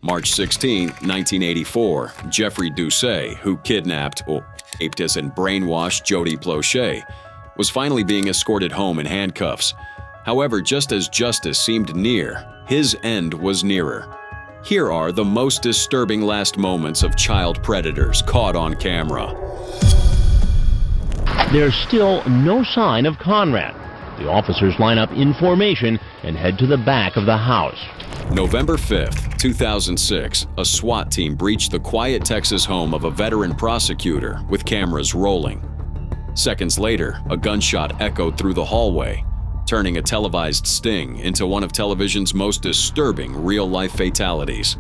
March 16, 1984, Jeffrey Doucet, who kidnapped or raped and brainwashed Jody Plauché, was finally being escorted home in handcuffs. However, just as justice seemed near, his end was nearer. Here are the most disturbing last moments of child predators caught on camera. There's still no sign of Conrad. The officers line up in formation and head to the back of the house. November 5th, 2006, a SWAT team breached the quiet Texas home of a veteran prosecutor with cameras rolling. Seconds later, a gunshot echoed through the hallway, turning a televised sting into one of television's most disturbing real-life fatalities.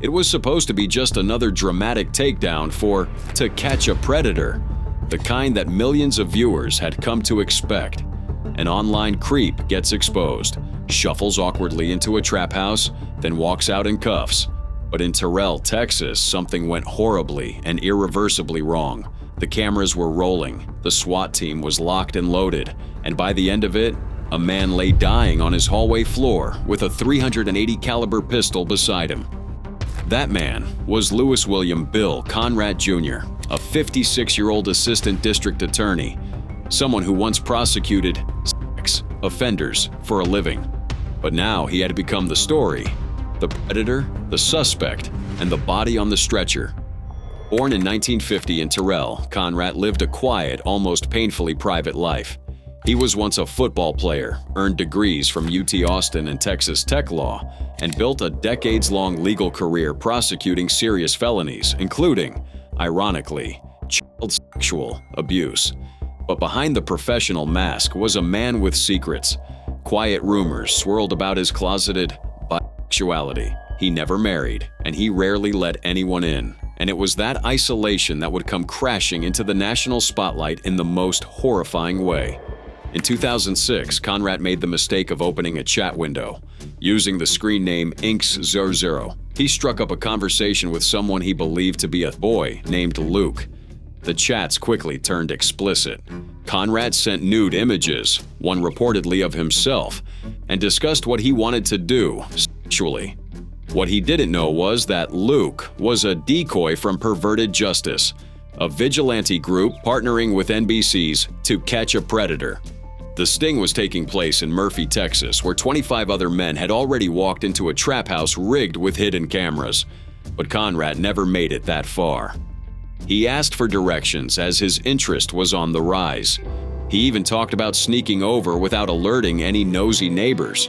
It was supposed to be just another dramatic takedown for To Catch a Predator, the kind that millions of viewers had come to expect. An online creep gets exposed, shuffles awkwardly into a trap house, then walks out in cuffs. But in Terrell, Texas, something went horribly and irreversibly wrong. The cameras were rolling, the SWAT team was locked and loaded, and by the end of it, a man lay dying on his hallway floor with a .380 caliber pistol beside him. That man was Lewis William Bill Conrad Jr., a 56-year-old assistant district attorney, someone who once prosecuted sex offenders for a living. But now he had become the story, the predator, the suspect, and the body on the stretcher. Born in 1950 in Terrell, Conrad lived a quiet, almost painfully private life. He was once a football player, earned degrees from UT Austin and Texas Tech Law, and built a decades-long legal career prosecuting serious felonies, including, ironically, child sexual abuse. But behind the professional mask was a man with secrets. Quiet rumors swirled about his closeted bisexuality. He never married, and he rarely let anyone in. And it was that isolation that would come crashing into the national spotlight in the most horrifying way. In 2006, Conrad made the mistake of opening a chat window. Using the screen name Inks00, he struck up a conversation with someone he believed to be a boy named Luke. The chats quickly turned explicit. Conrad sent nude images, one reportedly of himself, and discussed what he wanted to do sexually. What he didn't know was that Luke was a decoy from Perverted Justice, a vigilante group partnering with NBC's To Catch a Predator. The sting was taking place in Murphy, Texas, where 25 other men had already walked into a trap house rigged with hidden cameras. But Conrad never made it that far. He asked for directions as his interest was on the rise. He even talked about sneaking over without alerting any nosy neighbors.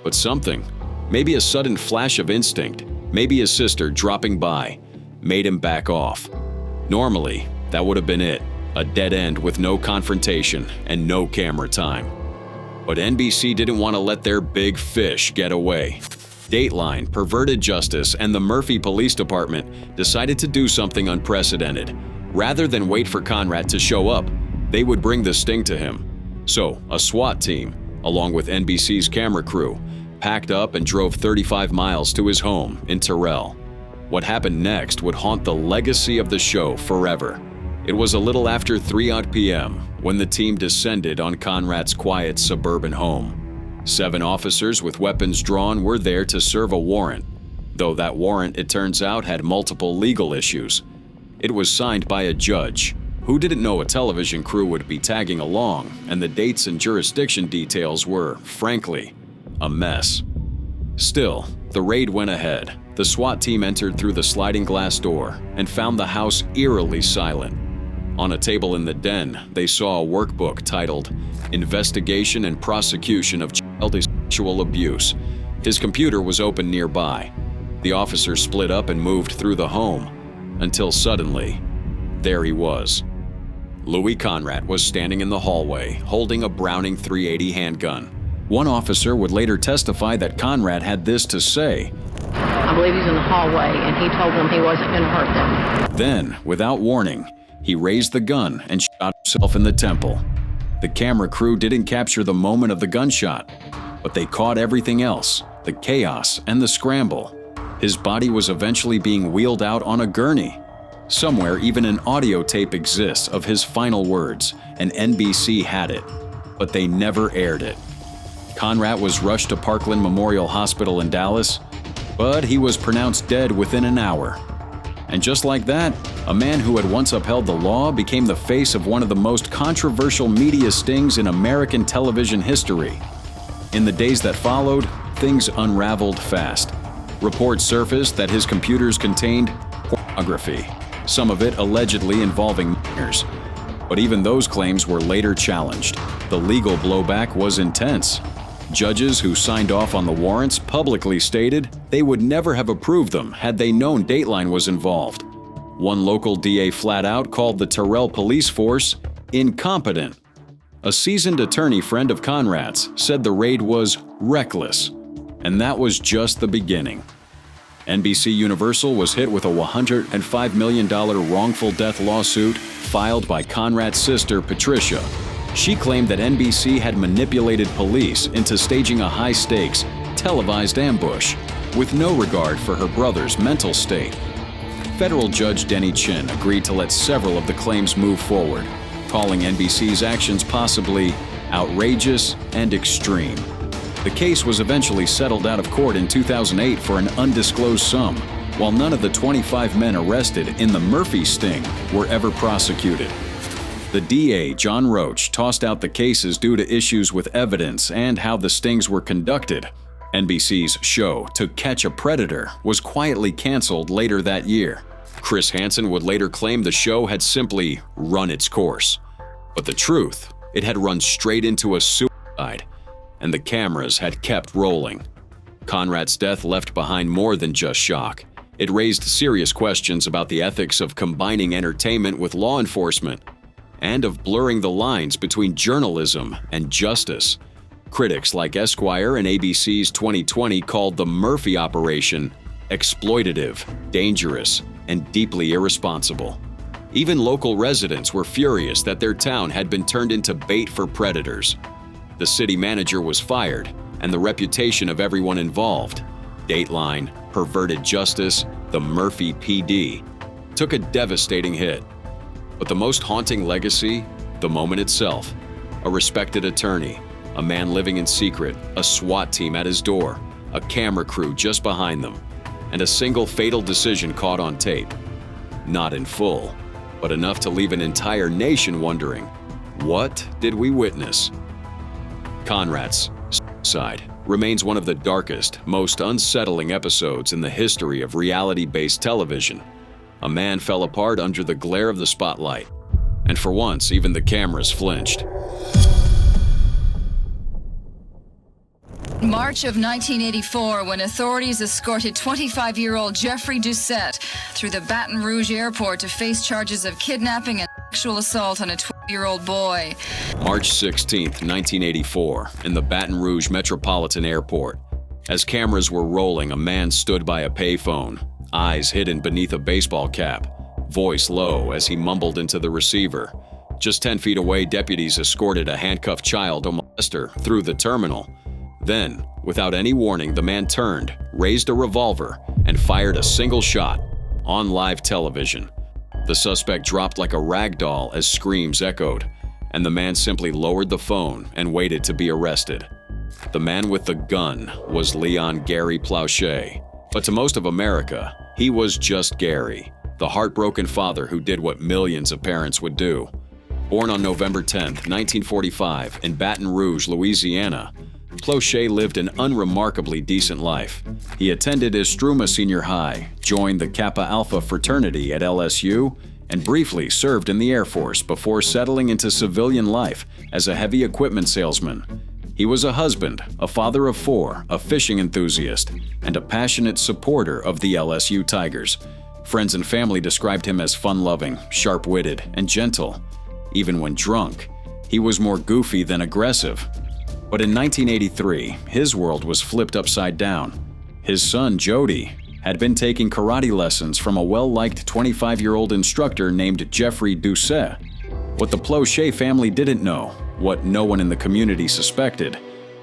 But something, maybe a sudden flash of instinct, maybe his sister dropping by, made him back off. Normally, that would have been it, a dead end with no confrontation and no camera time. But NBC didn't want to let their big fish get away. Dateline, Perverted Justice, and the Murphy Police Department decided to do something unprecedented. Rather than wait for Conrad to show up, they would bring the sting to him. So, a SWAT team, along with NBC's camera crew, packed up and drove 35 miles to his home in Terrell. What happened next would haunt the legacy of the show forever. It was a little after 3 p.m. when the team descended on Conrad's quiet suburban home. 7 officers with weapons drawn were there to serve a warrant, though that warrant, it turns out, had multiple legal issues. It was signed by a judge, who didn't know a television crew would be tagging along, and the dates and jurisdiction details were, frankly, a mess. Still, the raid went ahead. The SWAT team entered through the sliding glass door and found the house eerily silent. On a table in the den, they saw a workbook titled Investigation and Prosecution of Child Sexual Abuse. His computer was open nearby. The officers split up and moved through the home, until suddenly, there he was. Louis Conrad was standing in the hallway, holding a Browning .380 handgun. One officer would later testify that Conrad had this to say, "I believe he's in the hallway, and he told them he wasn't going to hurt them." Then, without warning, he raised the gun and shot himself in the temple. The camera crew didn't capture the moment of the gunshot, but they caught everything else, the chaos and the scramble. His body was eventually being wheeled out on a gurney. Somewhere, even an audio tape exists of his final words, and NBC had it, but they never aired it. Conrad was rushed to Parkland Memorial Hospital in Dallas, But he was pronounced dead within an hour. And just like that, a man who had once upheld the law became the face of one of the most controversial media stings in American television history. In the days that followed, things unraveled fast. Reports surfaced that his computers contained pornography, some of it allegedly involving minors. But even those claims were later challenged. The legal blowback was intense. Judges who signed off on the warrants publicly stated they would never have approved them had they known Dateline was involved. One local DA flat out called the Terrell police force incompetent. A seasoned attorney friend of Conrad's said the raid was reckless, and that was just the beginning. NBC Universal was hit with a $105 million wrongful death lawsuit filed by Conrad's sister, Patricia. She claimed that NBC had manipulated police into staging a high-stakes, televised ambush, with no regard for her brother's mental state. Federal Judge Denny Chin agreed to let several of the claims move forward, calling NBC's actions possibly outrageous and extreme. The case was eventually settled out of court in 2008 for an undisclosed sum, while none of the 25 men arrested in the Murphy sting were ever prosecuted. The DA, John Roach, tossed out the cases due to issues with evidence and how the stings were conducted. NBC's show, To Catch a Predator, was quietly canceled later that year. Chris Hansen would later claim the show had simply run its course. But the truth, it had run straight into a suicide, and the cameras had kept rolling. Conrad's death left behind more than just shock. It raised serious questions about the ethics of combining entertainment with law enforcement, and of blurring the lines between journalism and justice. Critics like Esquire and ABC's 2020 called the Murphy operation exploitative, dangerous, and deeply irresponsible. Even local residents were furious that their town had been turned into bait for predators. The city manager was fired, and the reputation of everyone involved, Dateline, perverted justice, the Murphy PD, took a devastating hit. But the most haunting legacy, the moment itself. A respected attorney, a man living in secret, a SWAT team at his door, a camera crew just behind them, and a single fatal decision caught on tape. Not in full, but enough to leave an entire nation wondering, what did we witness? Conrad's suicide remains one of the darkest, most unsettling episodes in the history of reality-based television. A man fell apart under the glare of the spotlight, and for once, even the cameras flinched. March of 1984, when authorities escorted 25-year-old Jeffrey Doucette through the Baton Rouge airport to face charges of kidnapping and sexual assault on a 12-year-old boy. March 16, 1984, in the Baton Rouge Metropolitan Airport. As cameras were rolling, a man stood by a payphone, eyes hidden beneath a baseball cap, voice low as he mumbled into the receiver. Just 10 feet away, deputies escorted a handcuffed child molester through the terminal. Then, without any warning, the man turned, raised a revolver, and fired a single shot on live television. The suspect dropped like a rag doll as screams echoed, and the man simply lowered the phone and waited to be arrested. The man with the gun was Leon Gary Plauché, but to most of America, he was just Gary, the heartbroken father who did what millions of parents would do. Born on November 10, 1945, in Baton Rouge, Louisiana, Plauché lived an unremarkably decent life. He attended Estruma Senior High, joined the Kappa Alpha fraternity at LSU, and briefly served in the Air Force before settling into civilian life as a heavy equipment salesman. He was a husband, a father of 4, a fishing enthusiast, and a passionate supporter of the LSU Tigers. Friends and family described him as fun-loving, sharp-witted, and gentle. Even when drunk, he was more goofy than aggressive. But in 1983, his world was flipped upside down. His son, Jody, had been taking karate lessons from a well-liked 25-year-old instructor named Jeffrey Doucette. What the Plauché family didn't know, what no one in the community suspected,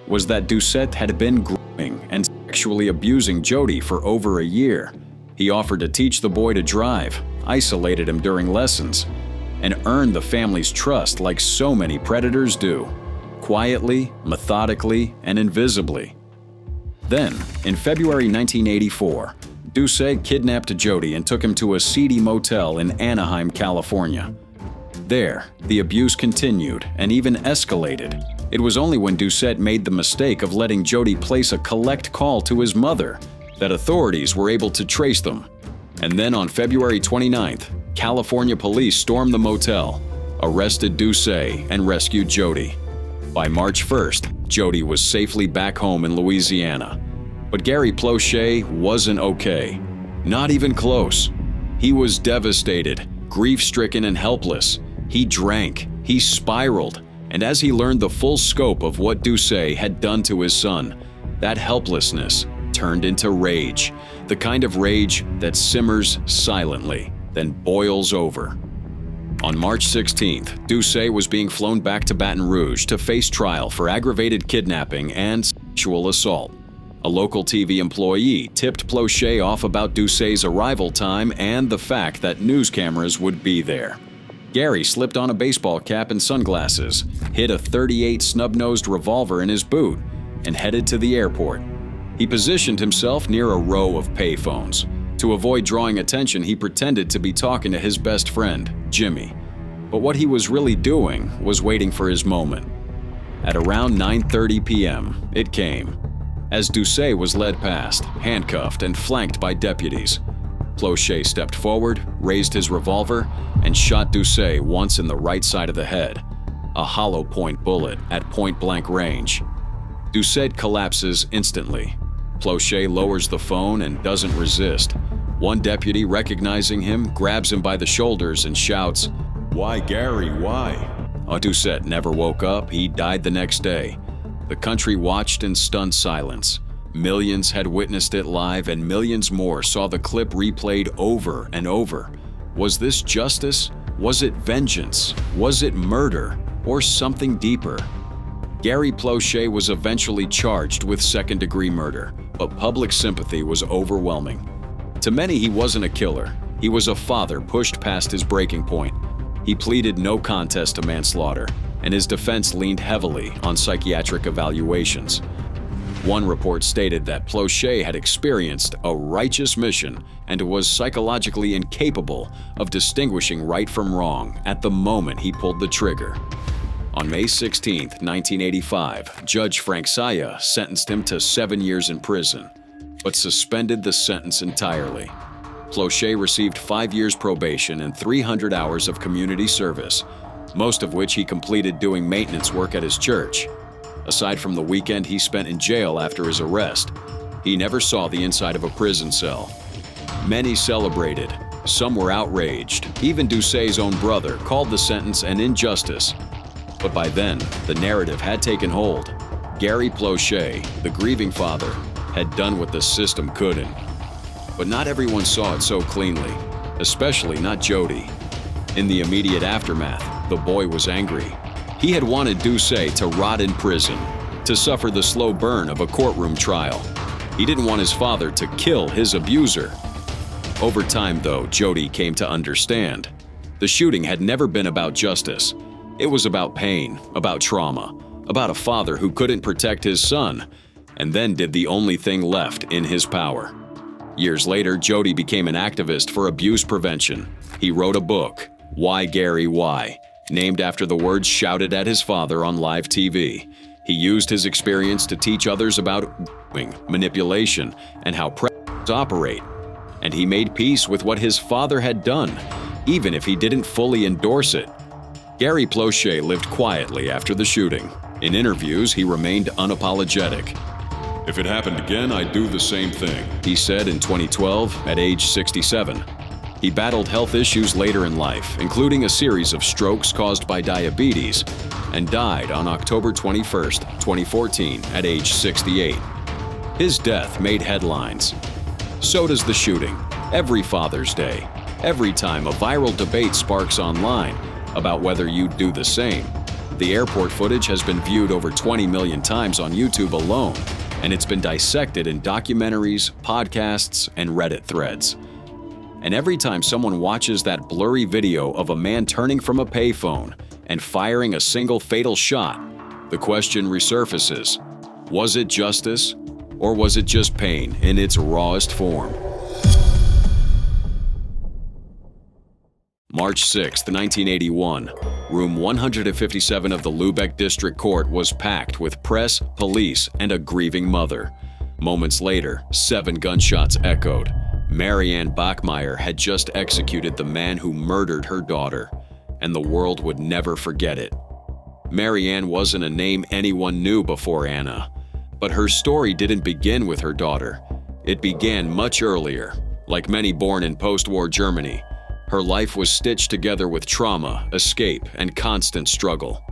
was that Doucette had been grooming and sexually abusing Jody for over a year. He offered to teach the boy to drive, isolated him during lessons, and earned the family's trust like so many predators do, quietly, methodically, and invisibly. Then, in February 1984, Doucet kidnapped Jody and took him to a seedy motel in Anaheim, California. There, the abuse continued and even escalated. It was only when Doucet made the mistake of letting Jody place a collect call to his mother that authorities were able to trace them. And then on February 29th, California police stormed the motel, arrested Doucet, and rescued Jody. By March 1st, Jody was safely back home in Louisiana. But Gary Plauché wasn't okay. Not even close. He was devastated, grief-stricken, and helpless. He drank, he spiraled, and as he learned the full scope of what Doucet had done to his son, that helplessness turned into rage, the kind of rage that simmers silently, then boils over. On March 16th, Doucet was being flown back to Baton Rouge to face trial for aggravated kidnapping and sexual assault. A local TV employee tipped Plauché off about Doucet's arrival time and the fact that news cameras would be there. Gary slipped on a baseball cap and sunglasses, hid a .38 snub-nosed revolver in his boot, and headed to the airport. He positioned himself near a row of payphones. To avoid drawing attention, he pretended to be talking to his best friend, Jimmy. But what he was really doing was waiting for his moment. At around 9:30 p.m., it came. As Doucet was led past, handcuffed and flanked by deputies, Plauché stepped forward, raised his revolver, and shot Doucet once in the right side of the head, a hollow point bullet at point-blank range. Doucet collapses instantly. Plauché lowers the phone and doesn't resist. One deputy, recognizing him, grabs him by the shoulders and shouts, "Why, Gary, why?" Doucet never woke up. He died the next day. The country watched in stunned silence. Millions had witnessed it live, and millions more saw the clip replayed over and over. Was this justice? Was it vengeance? Was it murder? Or something deeper? Gary Plauché was eventually charged with second-degree murder, but public sympathy was overwhelming. To many, he wasn't a killer. He was a father pushed past his breaking point. He pleaded no contest to manslaughter, and his defense leaned heavily on psychiatric evaluations. One report stated that Plauché had experienced a righteous mission and was psychologically incapable of distinguishing right from wrong at the moment he pulled the trigger. On May 16, 1985, Judge Frank Saya sentenced him to 7 years in prison, but suspended the sentence entirely. Plauché received 5 years probation and 300 hours of community service, most of which he completed doing maintenance work at his church. Aside from the weekend he spent in jail after his arrest, he never saw the inside of a prison cell. Many celebrated, some were outraged. Even Doucet's own brother called the sentence an injustice. But by then, the narrative had taken hold. Gary Plauché, the grieving father, had done what the system couldn't. But not everyone saw it so cleanly, especially not Jody. In the immediate aftermath, the boy was angry. He had wanted Doucet to rot in prison, to suffer the slow burn of a courtroom trial. He didn't want his father to kill his abuser. Over time, though, Jody came to understand. The shooting had never been about justice. It was about pain, about trauma, about a father who couldn't protect his son, and then did the only thing left in his power. Years later, Jody became an activist for abuse prevention. He wrote a book, Why, Gary, Why?, named after the words shouted at his father on live TV. He used his experience to teach others about manipulation and how predators operate. And he made peace with what his father had done, even if he didn't fully endorse it. Gary Plauché lived quietly after the shooting. In interviews, he remained unapologetic. "If it happened again, I'd do the same thing," he said in 2012 at age 67. He battled health issues later in life, including a series of strokes caused by diabetes, and died on October 21, 2014 at age 68. His death made headlines. So does the shooting. Every Father's Day, every time a viral debate sparks online about whether you'd do the same. The airport footage has been viewed over 20 million times on YouTube alone, and it's been dissected in documentaries, podcasts, and Reddit threads. And every time someone watches that blurry video of a man turning from a payphone and firing a single fatal shot, the question resurfaces: was it justice Or was it just pain in its rawest form? March 6, 1981, room 157 of the Lübeck District Court was packed with press, police, and a grieving mother. Moments later, 7 gunshots echoed. Marianne Bachmeier had just executed the man who murdered her daughter, and the world would never forget it. Marianne wasn't a name anyone knew before Anna, but her story didn't begin with her daughter. It began much earlier. Like many born in post-war Germany, her life was stitched together with trauma, escape, and constant struggle.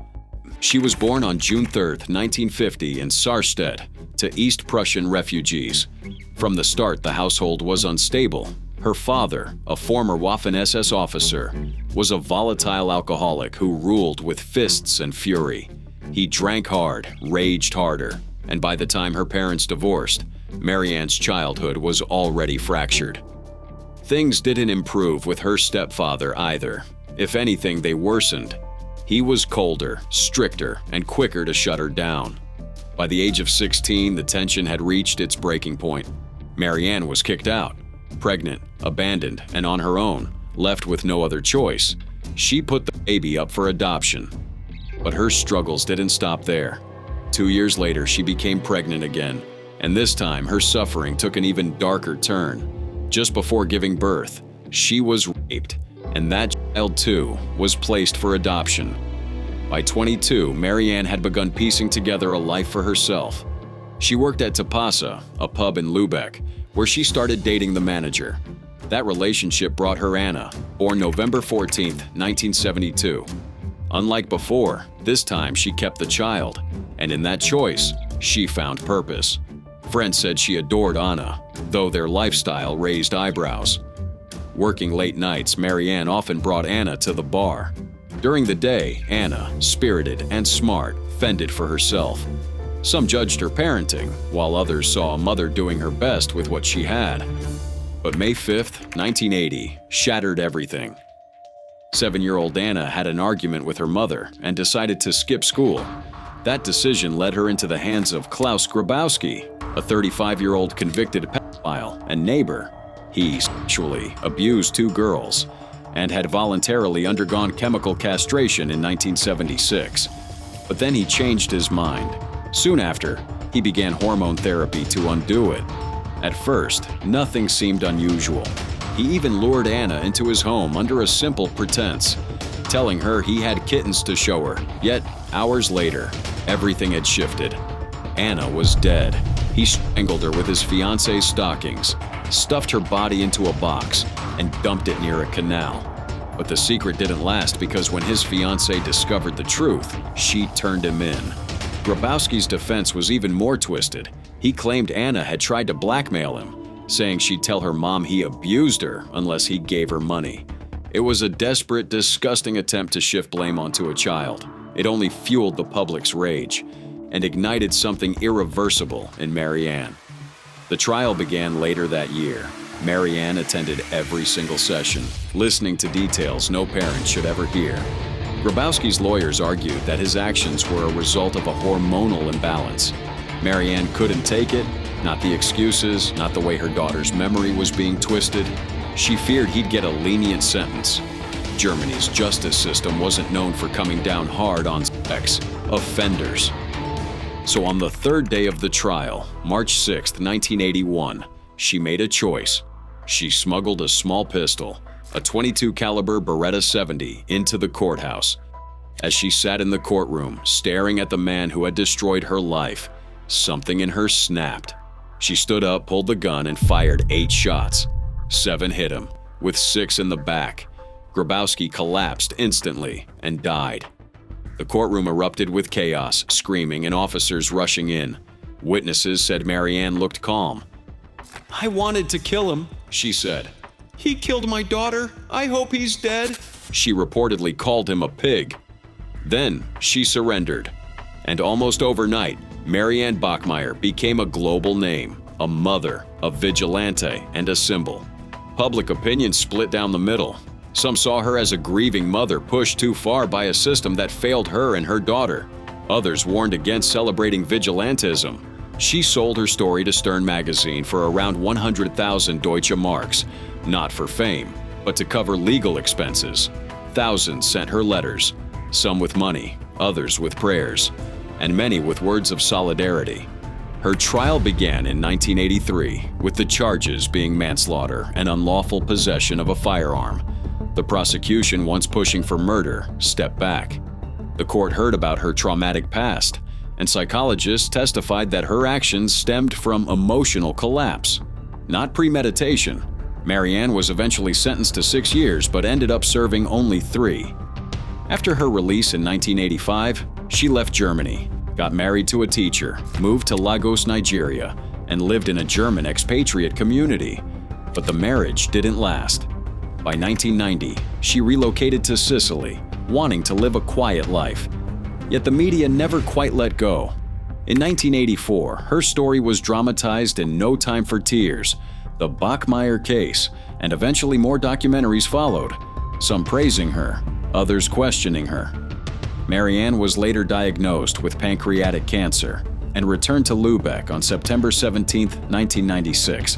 She was born on June 3, 1950 in Sarstedt to East Prussian refugees. From the start, the household was unstable. Her father, a former Waffen-SS officer, was a volatile alcoholic who ruled with fists and fury. He drank hard, raged harder, and by the time her parents divorced, Marianne's childhood was already fractured. Things didn't improve with her stepfather either. If anything, they worsened. He was colder, stricter, and quicker to shut her down. By the age of 16, the tension had reached its breaking point. Marianne was kicked out, pregnant, abandoned, and on her own, left with no other choice. She put the baby up for adoption. But her struggles didn't stop there. 2 years later, she became pregnant again, and this time her suffering took an even darker turn. Just before giving birth, she was raped, and that child too was placed for adoption. By 22, Marianne had begun piecing together a life for herself. She worked at Tapasa, a pub in Lübeck, where she started dating the manager. That relationship brought her Anna, born November 14, 1972. Unlike before, this time she kept the child, and in that choice, she found purpose. Friends said she adored Anna, though their lifestyle raised eyebrows. Working late nights, Marianne often brought Anna to the bar. During the day, Anna, spirited and smart, fended for herself. Some judged her parenting, while others saw a mother doing her best with what she had. But May 5, 1980, shattered everything. 7-year-old Anna had an argument with her mother and decided to skip school. That decision led her into the hands of Klaus Grabowski, a 35-year-old convicted pedophile and neighbor. He sexually abused 2 girls and had voluntarily undergone chemical castration in 1976. But then he changed his mind. Soon after, he began hormone therapy to undo it. At first, nothing seemed unusual. He even lured Anna into his home under a simple pretense, telling her he had kittens to show her. Yet, hours later, everything had shifted. Anna was dead. He strangled her with his fiancé's stockings, stuffed her body into a box, and dumped it near a canal. But the secret didn't last because when his fiancée discovered the truth, she turned him in. Grabowski's defense was even more twisted. He claimed Anna had tried to blackmail him, saying she'd tell her mom he abused her unless he gave her money. It was a desperate, disgusting attempt to shift blame onto a child. It only fueled the public's rage and ignited something irreversible in Marianne. The trial began later that year. Marianne attended every single session, listening to details no parent should ever hear. Grabowski's lawyers argued that his actions were a result of a hormonal imbalance. Marianne couldn't take it, not the excuses, not the way her daughter's memory was being twisted. She feared he'd get a lenient sentence. Germany's justice system wasn't known for coming down hard on sex offenders. So on the 3rd day of the trial, March 6, 1981, she made a choice. She smuggled a small pistol, a .22 caliber Beretta 70, into the courthouse. As she sat in the courtroom, staring at the man who had destroyed her life, something in her snapped. She stood up, pulled the gun, and fired 8 shots. 7 hit him, with 6 in the back. Grabowski collapsed instantly and died. The courtroom erupted with chaos, screaming, and officers rushing in. Witnesses said Marianne looked calm. "I wanted to kill him," she said. "He killed my daughter. I hope he's dead." She reportedly called him a pig. Then she surrendered. And almost overnight, Marianne Bachmeier became a global name, a mother, a vigilante, and a symbol. Public opinion split down the middle. Some saw her as a grieving mother pushed too far by a system that failed her and her daughter. Others warned against celebrating vigilantism. She sold her story to Stern magazine for around 100,000 Deutsche Marks, not for fame, but to cover legal expenses. Thousands sent her letters, some with money, others with prayers, and many with words of solidarity. Her trial began in 1983, with the charges being manslaughter and unlawful possession of a firearm. The prosecution, once pushing for murder, stepped back. The court heard about her traumatic past, and psychologists testified that her actions stemmed from emotional collapse, not premeditation. Marianne was eventually sentenced to 6 years but ended up serving only 3. After her release in 1985, she left Germany, got married to a teacher, moved to Lagos, Nigeria, and lived in a German expatriate community. But the marriage didn't last. By 1990, she relocated to Sicily, wanting to live a quiet life. Yet the media never quite let go. In 1984, her story was dramatized in No Time for Tears, The Bachmeier Case, and eventually more documentaries followed, some praising her, others questioning her. Marianne was later diagnosed with pancreatic cancer and returned to Lübeck on September 17, 1996,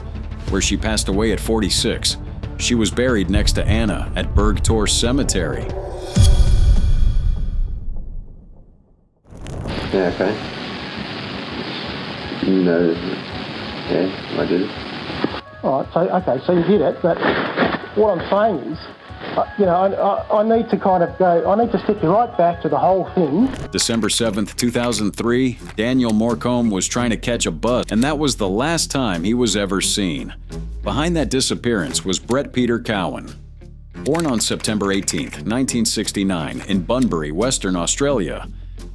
where she passed away at 46. She was buried next to Anna at Bergtor Cemetery. Yeah, okay. You know, yeah, I do. All right, so you did it, but what I'm saying is, I need to kind of go, I need to stick you right back to the whole thing. December 7th, 2003, Daniel Morcombe was trying to catch a bus, and that was the last time he was ever seen. Behind that disappearance was Brett Peter Cowan. Born on September 18, 1969, in Bunbury, Western Australia,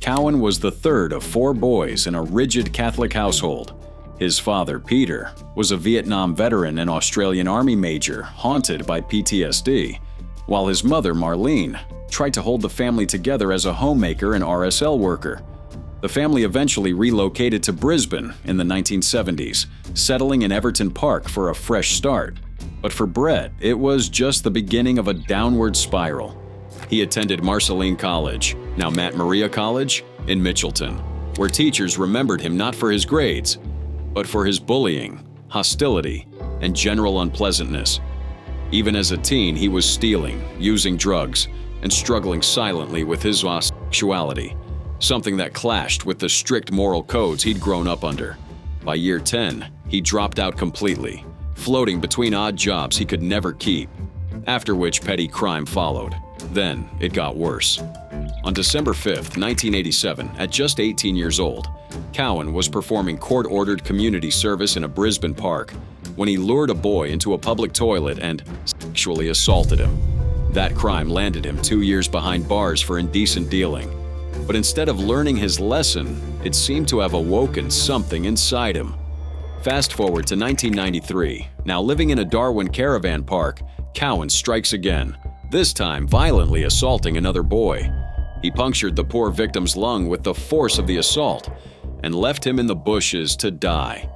Cowan was the third of 4 boys in a rigid Catholic household. His father, Peter, was a Vietnam veteran and Australian Army major haunted by PTSD, while his mother, Marlene, tried to hold the family together as a homemaker and RSL worker. The family eventually relocated to Brisbane in the 1970s, settling in Everton Park for a fresh start. But for Brett, it was just the beginning of a downward spiral. He attended Marceline College, now Matt Maria College, in Mitchelton, where teachers remembered him not for his grades, but for his bullying, hostility, and general unpleasantness. Even as a teen, he was stealing, using drugs, and struggling silently with his sexuality, something that clashed with the strict moral codes he'd grown up under. By year 10, he dropped out completely, floating between odd jobs he could never keep, after which petty crime followed. Then it got worse. On December 5, 1987, at just 18 years old, Cowan was performing court-ordered community service in a Brisbane park when he lured a boy into a public toilet and sexually assaulted him. That crime landed him 2 years behind bars for indecent dealing. But instead of learning his lesson, it seemed to have awoken something inside him. Fast forward to 1993. Now living in a Darwin caravan park, Cowan strikes again, this time violently assaulting another boy. He punctured the poor victim's lung with the force of the assault and left him in the bushes to die.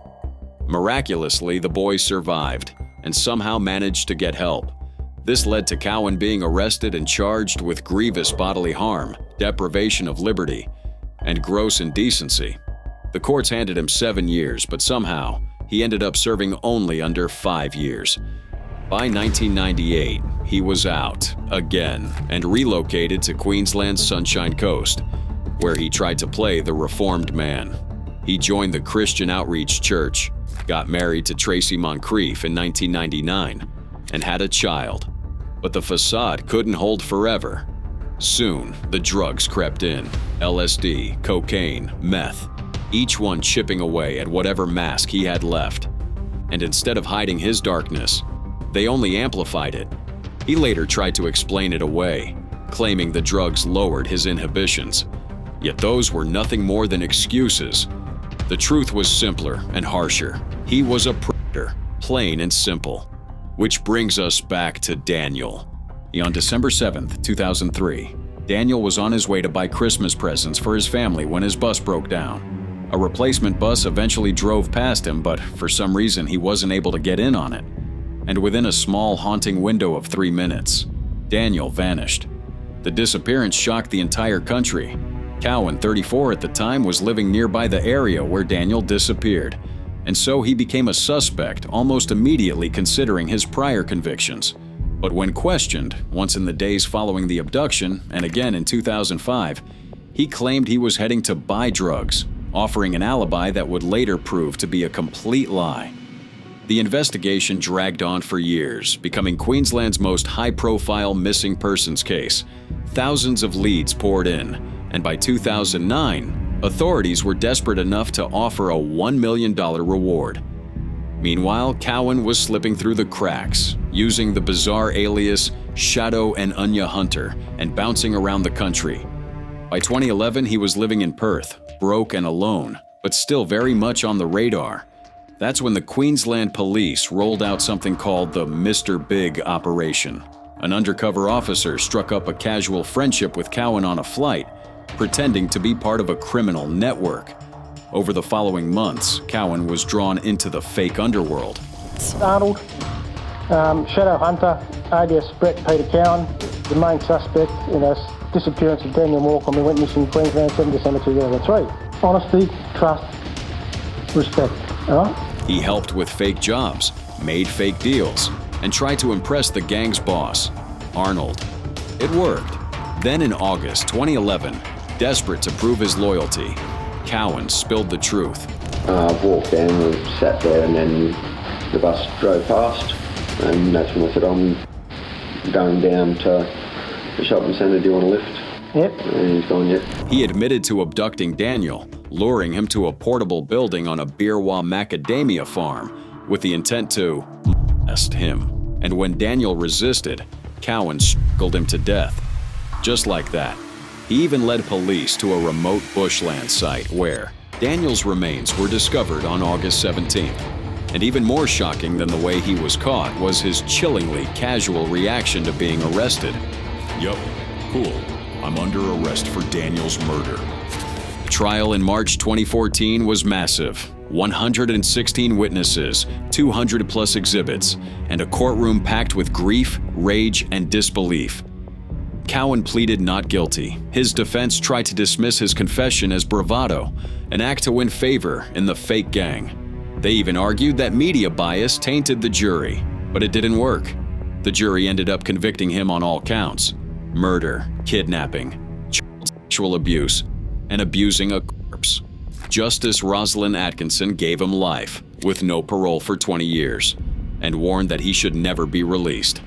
Miraculously, the boy survived and somehow managed to get help. This led to Cowan being arrested and charged with grievous bodily harm, deprivation of liberty, and gross indecency. The courts handed him 7 years, but somehow he ended up serving only under 5 years. By 1998, he was out again and relocated to Queensland's Sunshine Coast, where he tried to play the reformed man. He joined the Christian Outreach Church, got married to Tracy Moncrief in 1999, and had a child. But the facade couldn't hold forever. Soon, the drugs crept in: LSD, cocaine, meth, each one chipping away at whatever mask he had left. And instead of hiding his darkness, they only amplified it. He later tried to explain it away, claiming the drugs lowered his inhibitions. Yet those were nothing more than excuses. The truth was simpler and harsher. He was a predator, plain and simple. Which brings us back to Daniel. On December 7th, 2003, Daniel was on his way to buy Christmas presents for his family when his bus broke down. A replacement bus eventually drove past him, but for some reason he wasn't able to get in on it. And within a small, haunting window of 3 minutes, Daniel vanished. The disappearance shocked the entire country. Cowan, 34 at the time, was living nearby the area where Daniel disappeared, and so he became a suspect almost immediately, considering his prior convictions. But when questioned, once in the days following the abduction and again in 2005, he claimed he was heading to buy drugs, offering an alibi that would later prove to be a complete lie. The investigation dragged on for years, becoming Queensland's most high-profile missing persons case. Thousands of leads poured in, and by 2009, authorities were desperate enough to offer a $1 million reward. Meanwhile, Cowan was slipping through the cracks, using the bizarre alias Shadow and Anya Hunter, and bouncing around the country. By 2011, he was living in Perth, broke and alone, but still very much on the radar. That's when the Queensland Police rolled out something called the Mr. Big operation. An undercover officer struck up a casual friendship with Cowan on a flight, pretending to be part of a criminal network. Over the following months, Cowan was drawn into the fake underworld. Arnold, Shadow Hunter, alias Brett Peter Cowan, the main suspect in the disappearance of Daniel Morecambe, who went missing in Queensland 7 December 2003. Honesty, trust, respect. All right? He helped with fake jobs, made fake deals, and tried to impress the gang's boss, Arnold. It worked. Then in August 2011, desperate to prove his loyalty, Cowan spilled the truth. I walked down and sat there, and then the bus drove past, and that's when I said, I'm going down to the shopping centre, do you want a lift? Yep. And he's gone, yep. He admitted to abducting Daniel, luring him to a portable building on a Beerwah macadamia farm with the intent to molest him. And when Daniel resisted, Cowan strangled him to death. Just like that. He even led police to a remote bushland site where Daniel's remains were discovered on August 17th. And even more shocking than the way he was caught was his chillingly casual reaction to being arrested. Yup, cool. I'm under arrest for Daniel's murder. The trial in March 2014 was massive. 116 witnesses, 200 plus exhibits, and a courtroom packed with grief, rage, and disbelief. Cowan pleaded not guilty. His defense tried to dismiss his confession as bravado, an act to win favor in the fake gang. They even argued that media bias tainted the jury, but it didn't work. The jury ended up convicting him on all counts: murder, kidnapping, child sexual abuse, and abusing a corpse. Justice Rosalind Atkinson gave him life, with no parole for 20 years, and warned that he should never be released.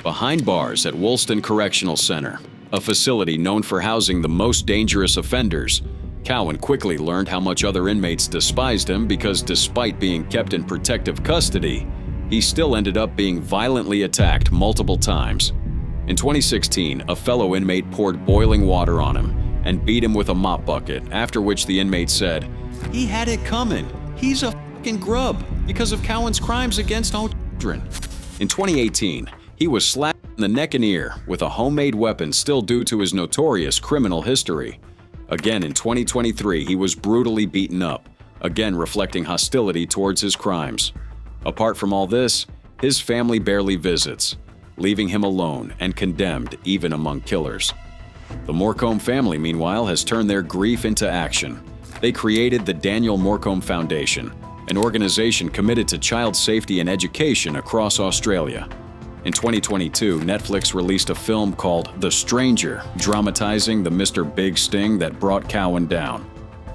Behind bars at Woolston Correctional Center, a facility known for housing the most dangerous offenders, Cowan quickly learned how much other inmates despised him because despite being kept in protective custody, he still ended up being violently attacked multiple times. In 2016, a fellow inmate poured boiling water on him and beat him with a mop bucket, after which the inmate said, "He had it coming. He's a fucking grub because of Cowan's crimes against all children." In 2018, he was slapped in the neck and ear with a homemade weapon still due to his notorious criminal history. Again in 2023, he was brutally beaten up, again reflecting hostility towards his crimes. Apart from all this, his family barely visits, leaving him alone and condemned even among killers. The Morecambe family, meanwhile, has turned their grief into action. They created the Daniel Morecambe Foundation, an organization committed to child safety and education across Australia. In 2022, Netflix released a film called The Stranger, dramatizing the Mr. Big sting that brought Cowan down.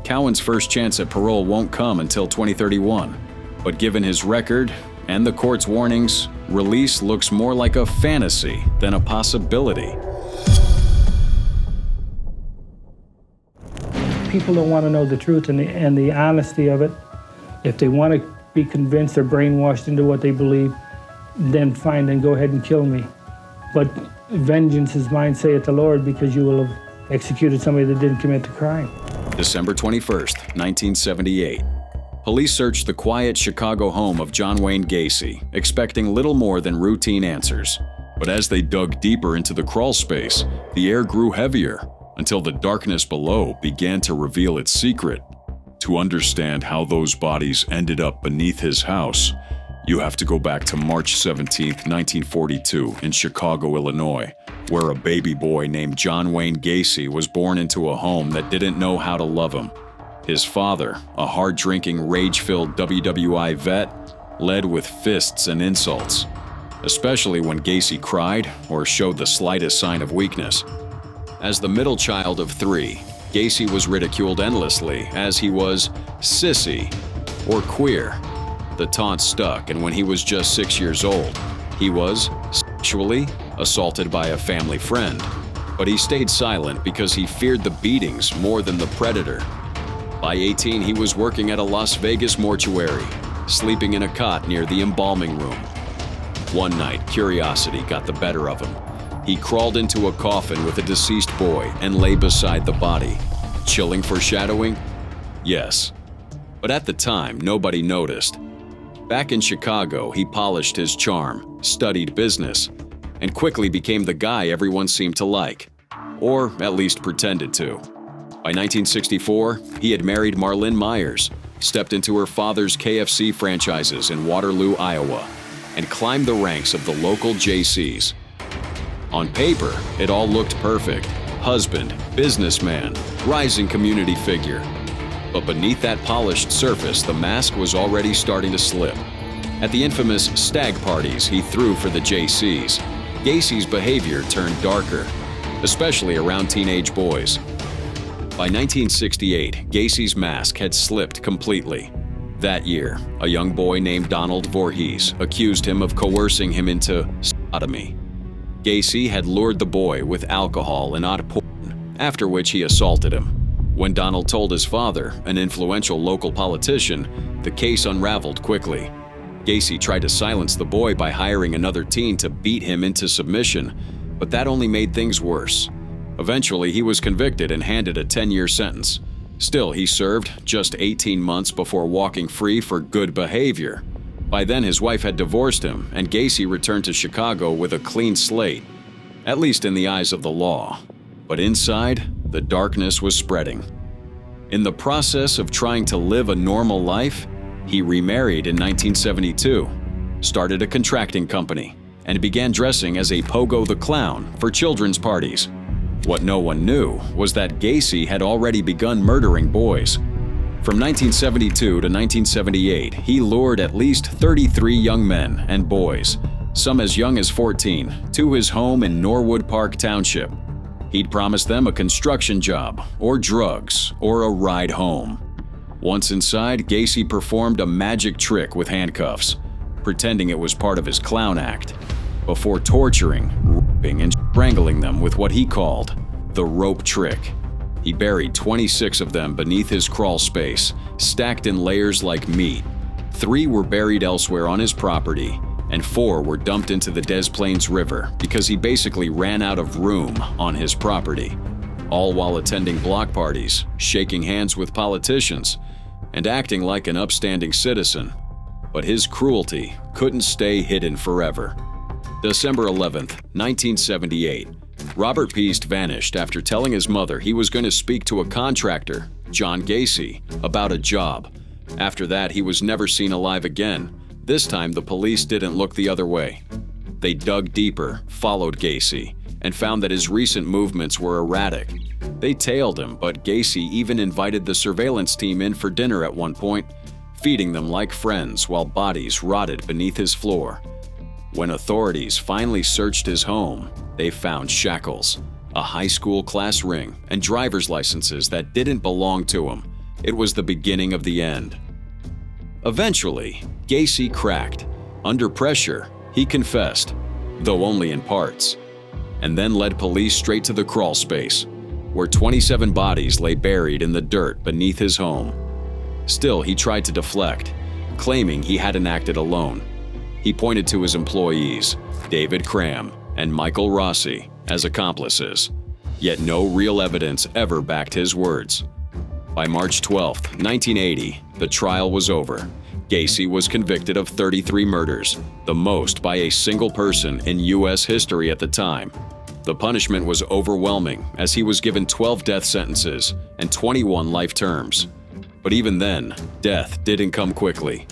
Cowan's first chance at parole won't come until 2031, but given his record and the court's warnings, release looks more like a fantasy than a possibility. People don't want to know the truth and the honesty of it. If they want to be convinced or brainwashed into what they believe, then fine, then go ahead and kill me. But vengeance is mine, saith the Lord, because you will have executed somebody that didn't commit the crime. December 21st, 1978. Police searched the quiet Chicago home of John Wayne Gacy, expecting little more than routine answers. But as they dug deeper into the crawl space, the air grew heavier until the darkness below began to reveal its secret. To understand how those bodies ended up beneath his house, You have to go back to March 17, 1942, in Chicago, Illinois, where a baby boy named John Wayne Gacy was born into a home that didn't know how to love him. His father, a hard-drinking, rage-filled WWI vet, led with fists and insults, especially when Gacy cried or showed the slightest sign of weakness. As the middle child of 3, Gacy was ridiculed endlessly as he was sissy or queer. The taunt stuck, and when he was just 6 years old, he was sexually assaulted by a family friend. But he stayed silent because he feared the beatings more than the predator. By 18, he was working at a Las Vegas mortuary, sleeping in a cot near the embalming room. One night, curiosity got the better of him. He crawled into a coffin with a deceased boy and lay beside the body. Chilling foreshadowing? Yes. But at the time, nobody noticed. Back in Chicago, he polished his charm, studied business, and quickly became the guy everyone seemed to like, or at least pretended to. By 1964, he had married Marlynn Myers, stepped into her father's KFC franchises in Waterloo, Iowa, and climbed the ranks of the local JCs. On paper, it all looked perfect. Husband, businessman, rising community figure. But beneath that polished surface, the mask was already starting to slip. At the infamous stag parties he threw for the JCs, Gacy's behavior turned darker, especially around teenage boys. By 1968, Gacy's mask had slipped completely. That year, a young boy named Donald Voorhees accused him of coercing him into sodomy. Gacy had lured the boy with alcohol and odd porn, after which he assaulted him. When Donald told his father, an influential local politician, the case unraveled quickly. Gacy tried to silence the boy by hiring another teen to beat him into submission, but that only made things worse. Eventually, he was convicted and handed a 10-year sentence. Still, he served just 18 months before walking free for good behavior. By then, his wife had divorced him, and Gacy returned to Chicago with a clean slate, at least in the eyes of the law. But inside, the darkness was spreading. In the process of trying to live a normal life, he remarried in 1972, started a contracting company, and began dressing as a Pogo the Clown for children's parties. What no one knew was that Gacy had already begun murdering boys. From 1972 to 1978, he lured at least 33 young men and boys, some as young as 14, to his home in Norwood Park Township. He'd promised them a construction job, or drugs, or a ride home. Once inside, Gacy performed a magic trick with handcuffs, pretending it was part of his clown act, before torturing, raping, and strangling them with what he called the rope trick. He buried 26 of them beneath his crawl space, stacked in layers like meat. 3 were buried elsewhere on his property, and 4 were dumped into the Des Plaines River because he basically ran out of room on his property, all while attending block parties, shaking hands with politicians, and acting like an upstanding citizen. But his cruelty couldn't stay hidden forever. December 11th, 1978, Robert Peast vanished after telling his mother he was going to speak to a contractor, John Gacy, about a job. After that, he was never seen alive again. This time, the police didn't look the other way. They dug deeper, followed Gacy, and found that his recent movements were erratic. They tailed him, but Gacy even invited the surveillance team in for dinner at one point, feeding them like friends while bodies rotted beneath his floor. When authorities finally searched his home, they found shackles, a high school class ring, and driver's licenses that didn't belong to him. It was the beginning of the end. Eventually, Gacy cracked. Under pressure, he confessed, though only in parts, and then led police straight to the crawl space, where 27 bodies lay buried in the dirt beneath his home. Still, he tried to deflect, claiming he hadn't acted alone. He pointed to his employees, David Cram and Michael Rossi, as accomplices, yet no real evidence ever backed his words. By March 12, 1980, the trial was over. Gacy was convicted of 33 murders, the most by a single person in U.S. history at the time. The punishment was overwhelming, as he was given 12 death sentences and 21 life terms. But even then, death didn't come quickly.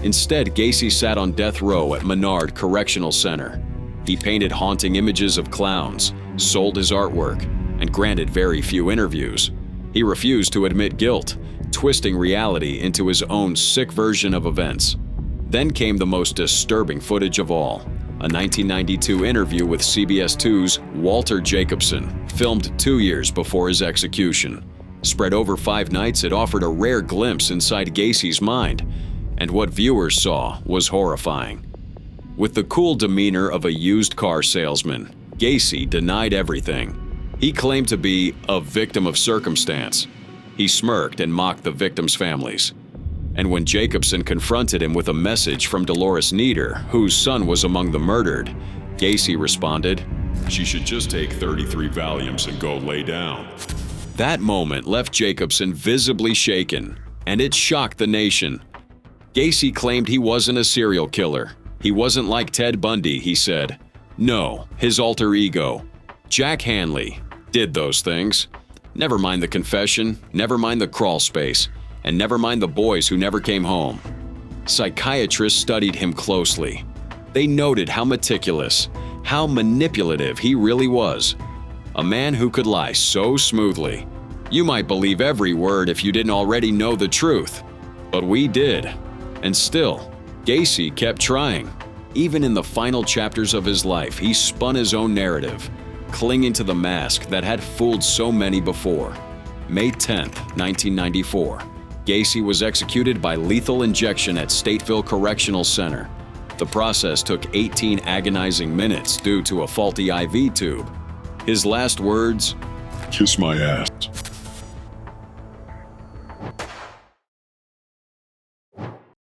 Instead, Gacy sat on death row at Menard Correctional Center. He painted haunting images of clowns, sold his artwork, and granted very few interviews. He refused to admit guilt, twisting reality into his own sick version of events. Then came the most disturbing footage of all, a 1992 interview with CBS 2's Walter Jacobson, filmed 2 years before his execution. Spread over 5 nights, it offered a rare glimpse inside Gacy's mind, and what viewers saw was horrifying. With the cool demeanor of a used car salesman, Gacy denied everything. He claimed to be a victim of circumstance. He smirked and mocked the victims' families. And when Jacobson confronted him with a message from Dolores Nieder, whose son was among the murdered, Gacy responded, "She should just take 33 Valiums and go lay down." That moment left Jacobson visibly shaken, and it shocked the nation. Gacy claimed he wasn't a serial killer. He wasn't like Ted Bundy, he said. No, his alter ego, Jack Hanley, did those things. Never mind the confession, never mind the crawl space, and never mind the boys who never came home. Psychiatrists studied him closely. They noted how meticulous, how manipulative he really was. A man who could lie so smoothly. You might believe every word if you didn't already know the truth. But we did. And still, Gacy kept trying. Even in the final chapters of his life, he spun his own narrative, clinging to the mask that had fooled so many before. May 10, 1994, Gacy was executed by lethal injection at Stateville Correctional Center. The process took 18 agonizing minutes due to a faulty IV tube. His last words, "Kiss my ass."